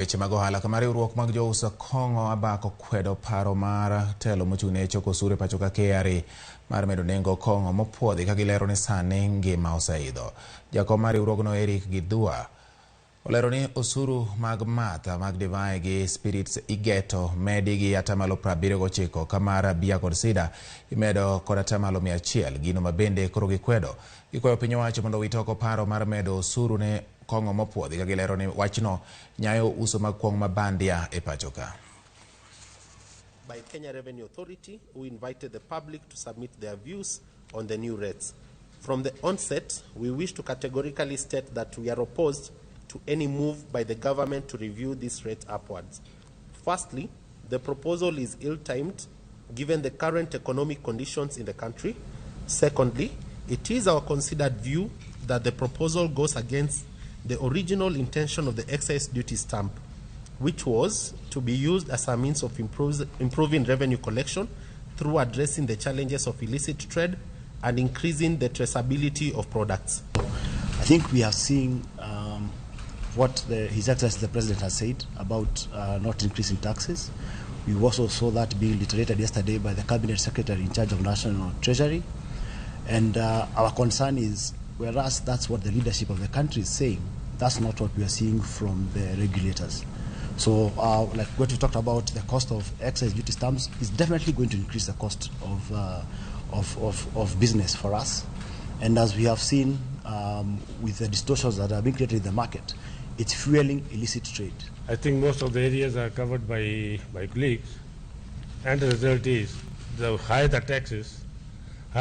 Weche mag ohala kama riwruok mag jouso kong'o abako kwedo paro mar telo mochung'ne choko osuru e pacho ka KRA mar medo nengo kong'o mopuodhi ka gilero ni sani ngima oseidho. Jakom mar riwruogno Eric Gidhua olero ni osuru mag math mag divai gi spirits igeto medi gi atamalo 79 ka mar bia kod sida imedo kod atamalo 100, gino mabende koro gikwedo. Gikwayo piny owacho mondo owit oko paro mar medo osuru ne kong'o mopuodhi ka gilero ni wachno nyayo uso mag kwong' mabandia e pacho ka. By Kenya Revenue Authority, who invited the public to submit their views on the new rates. From the onset, we wish to categorically state that we are opposed to any move by the government to review this rate upwards. Firstly, the proposal is ill-timed given the current economic conditions in the country. Secondly, it is our considered view that the proposal goes against the original intention of the excise duty stamp, which was to be used as a means of improving revenue collection through addressing the challenges of illicit trade and increasing the traceability of products. I think we are seeing what His Excellency the President has said about not increasing taxes. We also saw that being reiterated yesterday by the Cabinet Secretary in charge of National Treasury. And our concern is, whereas that's what the leadership of the country is saying, that's not what we are seeing from the regulators. So, like what we talked about, the cost of excise duty stamps is definitely going to increase the cost of business for us. And as we have seen with the distortions that are being created in the market, it's fueling illicit trade. I think most of the areas are covered by colleagues, and the result is the higher the taxes,